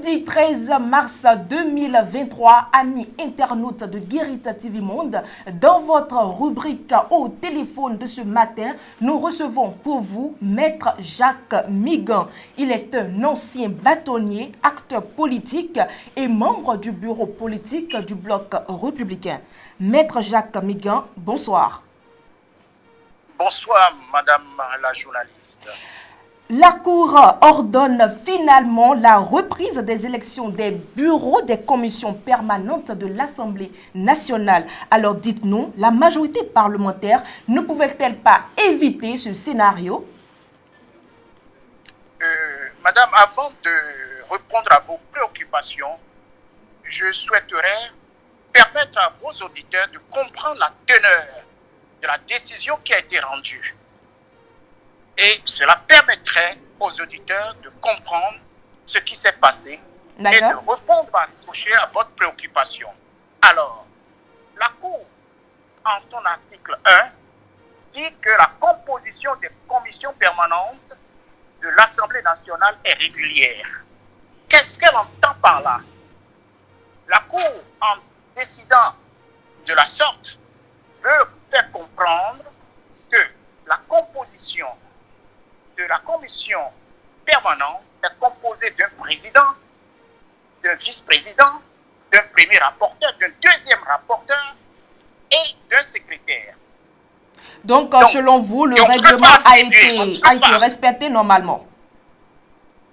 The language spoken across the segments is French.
Lundi 13 mars 2023, amis internautes de Guérita TV Monde, dans votre rubrique au téléphone de ce matin, nous recevons pour vous Maître Jacques Migan. Il est un ancien bâtonnier, acteur politique et membre du bureau politique du Bloc républicain. Maître Jacques Migan, bonsoir. Bonsoir, madame la journaliste. La Cour ordonne finalement la reprise des élections des bureaux des commissions permanentes de l'Assemblée nationale. Alors dites-nous, la majorité parlementaire ne pouvait-elle pas éviter ce scénario? Madame, avant de répondre à vos préoccupations, je souhaiterais permettre à vos auditeurs de comprendre la teneur de la décision qui a été rendue. Et cela permettrait aux auditeurs de comprendre ce qui s'est passé et de répondre à toucher à votre préoccupation. Alors, la Cour, en son article 1, dit que la composition des commissions permanentes de l'Assemblée nationale est régulière. Qu'est-ce qu'elle entend par là? La Cour, en décidant de la sorte, veut faire comprendre que la composition de la commission permanente est composée d'un président, d'un vice-président, d'un premier rapporteur, d'un deuxième rapporteur et d'un secrétaire. Donc, selon vous, le règlement a été respecté normalement?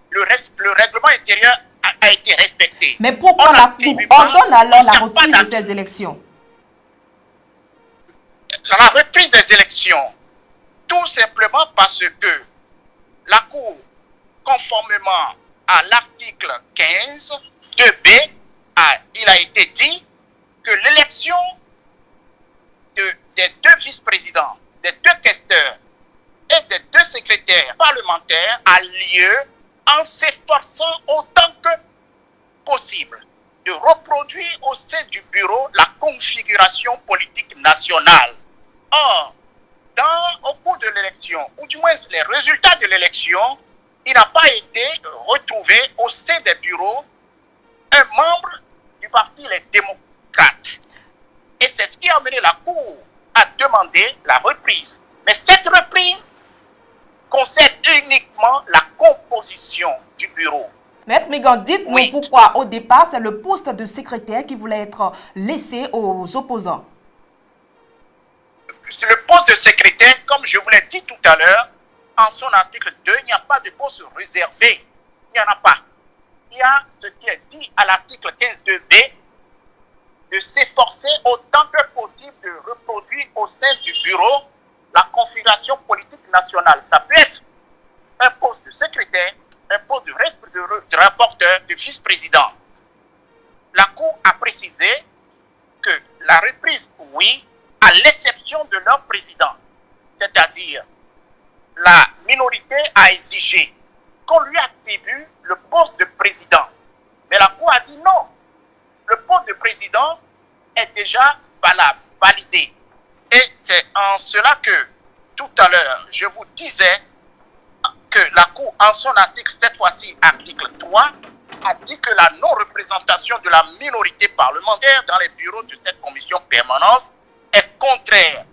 Le règlement intérieur a été respecté. Mais pourquoi la Cour ordonne alors la reprise de ces élections? La reprise des élections, tout simplement parce que la Cour, conformément à l'article 15, 2b, il a été dit que l'élection des deux vice-présidents, des deux questeurs et des deux secrétaires parlementaires a lieu en s'efforçant autant que possible de reproduire au sein du bureau la configuration politique nationale. Or, au cours de l'élection, ou du moins les résultats de l'élection, il n'a pas été retrouvé au sein des bureaux un membre du parti Les Démocrates. Et c'est ce qui a amené la Cour à demander la reprise. Mais cette reprise concerne uniquement la composition du bureau. Maître Migan, dites-nous pourquoi au départ c'est le poste de secrétaire qui voulait être laissé aux opposants. Le poste de secrétaire, comme je vous l'ai dit tout à l'heure, en son article 2, il n'y a pas de poste réservé. Il n'y en a pas. Il y a ce qui est dit à l'article 15.2b, de s'efforcer autant que possible de reproduire au sein du bureau la configuration politique nationale. Ça peut être un poste de secrétaire, un poste de rapporteur, de vice-président. La Cour a précisé que la reprise, oui, à l'exception de leur président. C'est-à-dire, la minorité a exigé qu'on lui attribue le poste de président. Mais la Cour a dit non. Le poste de président est déjà valable, validé. Et c'est en cela que, tout à l'heure, je vous disais que la Cour, en son article, cette fois-ci, article 3, a dit que la non-représentation de la minorité parlementaire dans les bureaux de cette commission permanente est contraire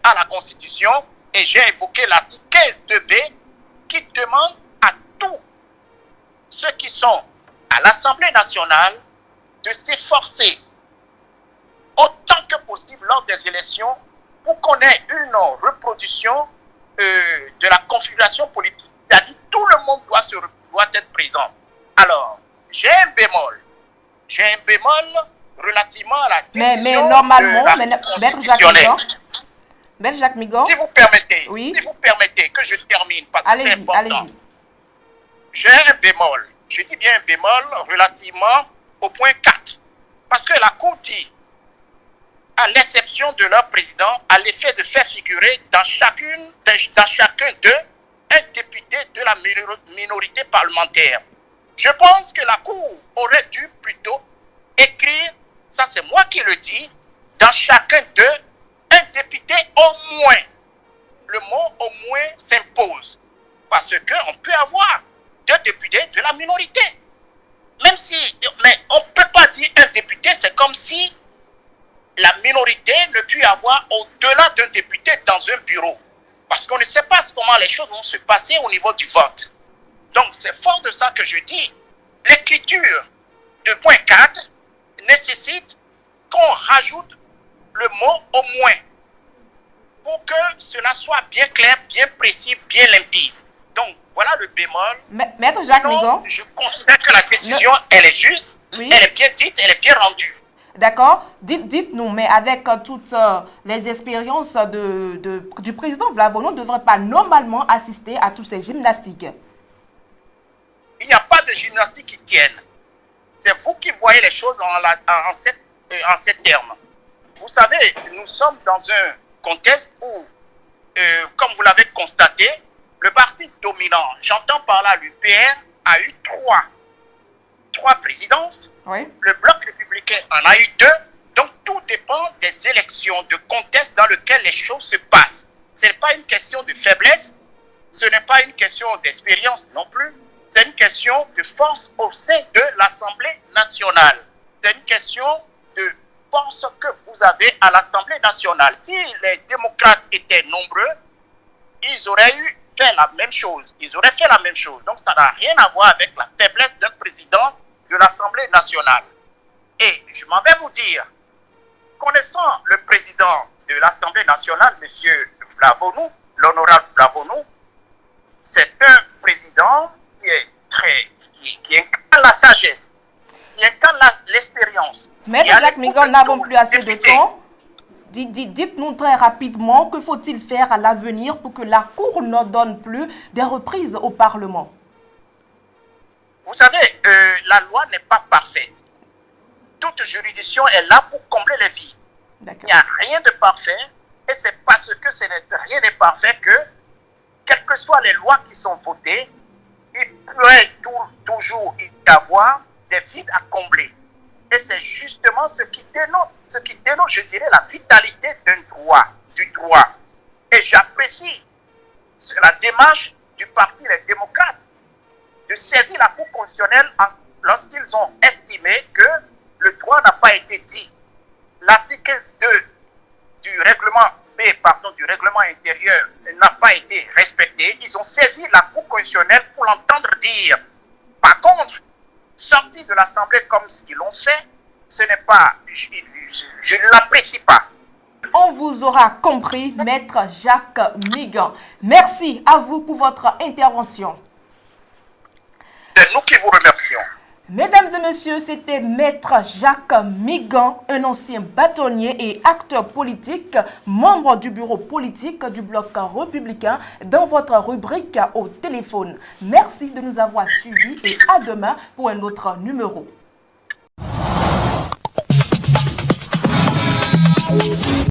à la Constitution, et j'ai évoqué l'article 15.2b qui demande à tous ceux qui sont à l'Assemblée nationale de s'efforcer autant que possible lors des élections pour qu'on ait une reproduction de la configuration politique. C'est-à-dire tout le monde doit être présent. Alors, j'ai un bémol relativement à la décision mais normalement, de la Maître Jacques Migan, si vous permettez, oui. Si vous permettez que je termine, parce que c'est important. J'ai un bémol, je dis bien un bémol relativement au point 4. Parce que la Cour dit, à l'exception de leur président, à l'effet de faire figurer dans chacun d'eux un député de la minorité parlementaire. Je pense que la Cour aurait dû plutôt écrire, ça c'est moi qui le dis, dans chacun d'eux, un député au moins. Le mot au moins s'impose. Parce qu'on peut avoir deux députés de la minorité. Même si, mais on ne peut pas dire un député, c'est comme si la minorité ne peut avoir au-delà d'un député dans un bureau. Parce qu'on ne sait pas comment les choses vont se passer au niveau du vote. Donc, c'est fort de ça que je dis, l'écriture de point 4 nécessite qu'on rajoute le mot au moins pour que cela soit bien clair, bien précis, bien limpide. Donc, voilà le bémol. Maître Jacques Sinon, Migon. je considère que la décision, elle est juste, Oui. elle est bien dite, elle est bien rendue. D'accord. Dites-nous, mais avec toutes les expériences du président Vlavon, on ne devrait pas normalement assister à tous ces gymnastiques. Il n'y a pas de gymnastique qui tienne. C'est vous qui voyez les choses en ces termes. Vous savez, nous sommes dans un contexte où, comme vous l'avez constaté, le parti dominant, j'entends par là l'UPR, a eu trois présidences. Oui. Le bloc républicain en a eu 2. Donc tout dépend des élections, de contexte dans lequel les choses se passent. Ce n'est pas une question de faiblesse, ce n'est pas une question d'expérience non plus. C'est une question de force au sein de l'Assemblée nationale. C'est une question de force que vous avez à l'Assemblée nationale. Si les démocrates étaient nombreux, ils auraient fait la même chose. Donc ça n'a rien à voir avec la faiblesse d'un président de l'Assemblée nationale. Et je m'en vais vous dire, connaissant le président de l'Assemblée nationale, M. Flavonou, l'honorable Flavonou, c'est un président qui incarne la sagesse, qui incarne l'expérience. Maître Jacques Migon, nous n'avons plus assez de temps. Dites-nous très rapidement, que faut-il faire à l'avenir pour que la Cour ne donne plus des reprises au Parlement? Vous savez, la loi n'est pas parfaite. Toute juridiction est là pour combler les vides. Il n'y a rien de parfait, et c'est parce que rien n'est parfait que, quelles que soient les lois qui sont votées, il peut toujours y avoir des vides à combler. Et c'est justement ce qui dénote, je dirais, la vitalité du droit. Et j'apprécie la démarche du Parti des démocrates de saisir la Cour constitutionnelle lorsqu'ils ont estimé que le droit n'a pas été dit. L'article 2 du règlement intérieur n'a pas été respecté. Ils ont saisi la Cour constitutionnelle pour l'entendre dire. Par contre, sorti de l'Assemblée comme ce qu'ils l'ont fait, ce n'est pas, je ne l'apprécie pas. On vous aura compris, Maître Jacques Migon. Merci à vous pour votre intervention. C'est nous qui vous remercions. Mesdames et messieurs, c'était Maître Jacques Migon, un ancien bâtonnier et acteur politique, membre du bureau politique du bloc républicain, dans votre rubrique au téléphone. Merci de nous avoir suivis et à demain pour un autre numéro.